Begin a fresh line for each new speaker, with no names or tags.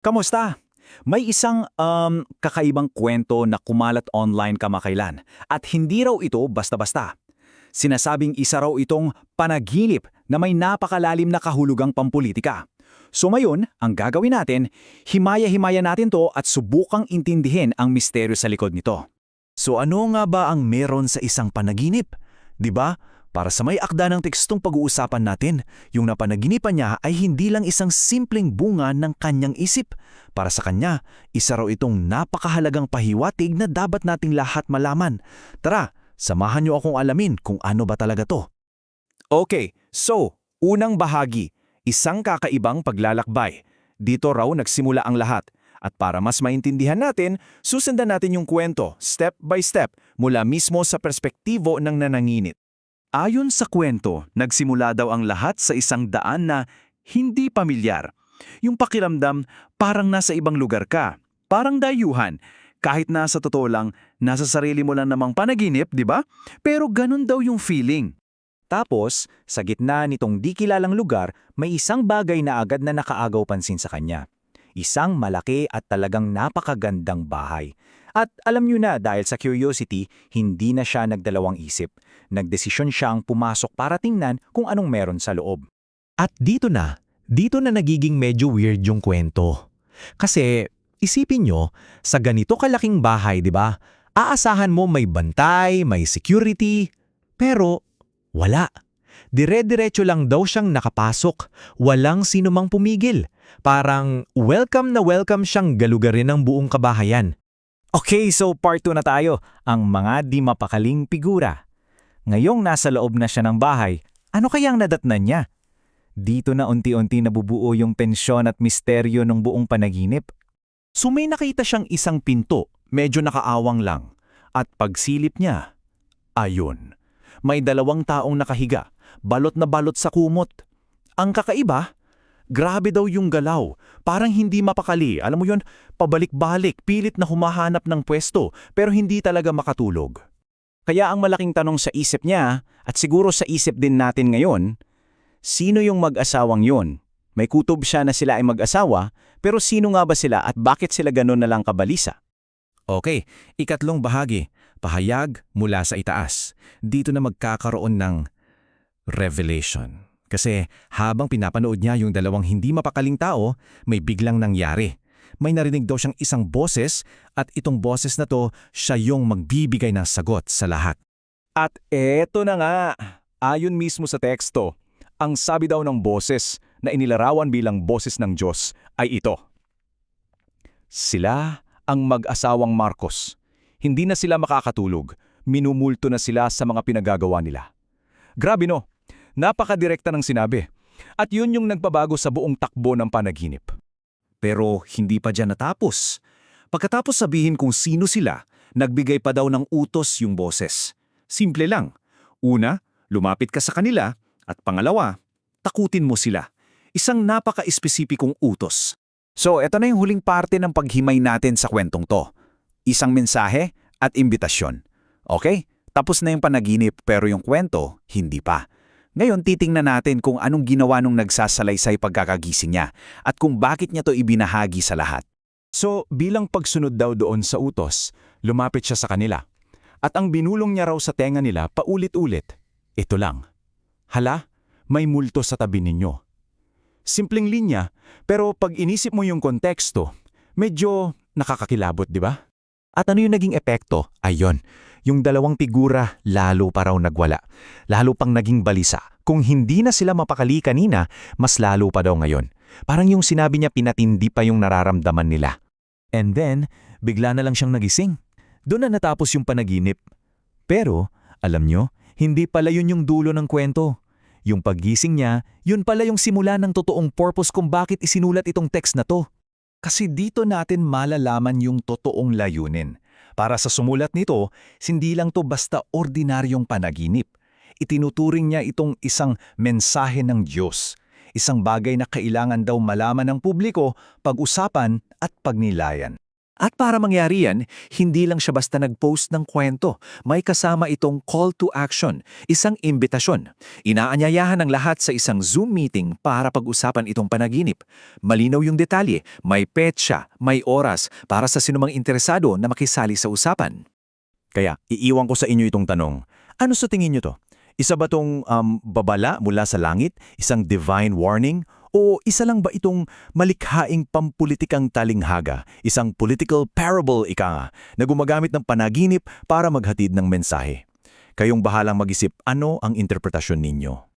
Kamusta? May isang kakaibang kwento na kumalat online kamakailan at hindi raw ito basta-basta. Sinasabing isa raw itong panaginip na may napakalalim na kahulugang pampulitika. So ngayon, ang gagawin natin, himaya-himaya natin to at subukang intindihin ang misteryo sa likod nito.
So ano nga ba ang meron sa isang panaginip? 'Di ba? Para sa may akda ng tekstong pag-uusapan natin, yung napanaginipan niya ay hindi lang isang simpleng bunga ng kanyang isip. Para sa kanya, isa raw itong napakahalagang pahiwatig na dapat nating lahat malaman. Tara, samahan niyo akong alamin kung ano ba talaga to.
Okay, so, unang bahagi, isang kakaibang paglalakbay. Dito raw nagsimula ang lahat. At para mas maintindihan natin, susundan natin yung kwento, step by step, mula mismo sa perspektibo ng nananginit. Ayon sa kwento, nagsimula daw ang lahat sa isang daan na hindi pamilyar. Yung pakiramdam, parang nasa ibang lugar ka. Parang dayuhan. Kahit nasa totoo lang, nasa sarili mo lang namang panaginip, di ba? Pero ganun daw yung feeling. Tapos, sa gitna nitong di kilalang lugar, may isang bagay na agad na nakaagaw pansin sa kanya. Isang malaki at talagang napakagandang bahay. At alam nyo na, dahil sa curiosity, hindi na siya nagdalawang isip. Nagdesisyon siyang pumasok para tingnan kung anong meron sa loob.
At dito na nagiging medyo weird yung kwento. Kasi isipin nyo, sa ganito kalaking bahay, di ba? Aasahan mo may bantay, may security, pero wala. Dire-diretso lang daw siyang nakapasok, walang sinumang pumigil. Parang welcome na welcome siyang galugarin ng buong kabahayan.
Okay, so part 2 na tayo, ang mga di mapakaling figura. Ngayong nasa loob na siya ng bahay, ano kayang nadatnan niya? Dito na unti-unti nabubuo yung tensyon at misteryo ng buong panaginip. So may nakita siyang isang pinto, medyo nakaawang lang. At pagsilip niya, ayun, may dalawang taong nakahiga, balot na balot sa kumot. Ang kakaiba, grabe daw yung galaw, parang hindi mapakali, alam mo yun, pabalik-balik, pilit na humahanap ng pwesto, pero hindi talaga makatulog. Kaya ang malaking tanong sa isip niya, at siguro sa isip din natin ngayon, sino yung mag-asawang yun? May kutob siya na sila ay mag-asawa, pero sino nga ba sila at bakit sila ganun na lang kabalisa?
Okay, ikatlong bahagi, pahayag mula sa itaas. Dito na magkakaroon ng revelation. Kasi habang pinapanood niya yung dalawang hindi mapakaling tao, may biglang nangyari. May narinig daw siyang isang boses at itong boses na to, siya yung magbibigay ng sagot sa lahat.
At eto na nga, ayon mismo sa teksto, ang sabi daw ng boses na inilarawan bilang boses ng Diyos ay ito. Sila ang mag-asawang Marcos. Hindi na sila makakatulog, minumulto na sila sa mga pinagagawa nila. Grabe no, napakadirekta ng sinabi. At yun yung nagbabago sa buong takbo ng panaginip. Pero hindi pa dyan natapos. Pagkatapos sabihin kung sino sila, nagbigay pa daw ng utos yung boses. Simple lang. Una, lumapit ka sa kanila. At pangalawa, takutin mo sila. Isang napaka-espesipikong utos. So, eto na yung huling parte ng paghimay natin sa kwentong to. Isang mensahe at imbitasyon. Okay? Tapos na yung panaginip pero yung kwento, hindi pa. Ngayon, titingnan natin kung anong ginawa nung nagsasalaysay pagkakagising niya at kung bakit niya to ibinahagi sa lahat. So, bilang pagsunod daw doon sa utos, lumapit siya sa kanila. At ang binulong niya raw sa tenga nila paulit-ulit, ito lang. Hala, may multo sa tabi ninyo. Simpleng linya, pero pag inisip mo yung konteksto, medyo nakakakilabot, di ba? At ano yung naging epekto? Ayon. Yung dalawang figura lalo pa raw nagwala. Lalo pang naging balisa. Kung hindi na sila mapakali kanina, mas lalo pa daw ngayon. Parang yung sinabi niya pinatindi pa yung nararamdaman nila. And then, bigla na lang siyang nagising. Doon na natapos yung panaginip. Pero, alam nyo, hindi pala yun yung dulo ng kwento. Yung paggising niya, yun pala yung simula ng totoong purpose kung bakit isinulat itong text na to. Kasi dito natin malalaman yung totoong layunin. Para sa sumulat nito, hindi lang to basta ordinaryong panaginip. Itinuturing niya itong isang mensahe ng Diyos. Isang bagay na kailangan daw malaman ng publiko, pag-usapan at pagnilayan.
At para mangyari yan, hindi lang siya basta nag-post ng kwento. May kasama itong call to action, isang imbitasyon. Inaanyayahan ng lahat sa isang Zoom meeting para pag-usapan itong panaginip. Malinaw yung detalye, may petsa, may oras para sa sinumang interesado na makisali sa usapan.
Kaya, iiwan ko sa inyo itong tanong. Ano sa tingin nyo to? Isa ba tong babala mula sa langit? Isang divine warning? O isa lang ba itong malikhaing pampulitikang talinghaga? Isang political parable, ika nga, na gumagamit ng panaginip para maghatid ng mensahe? Kayong bahalang mag-isip ano ang interpretasyon ninyo.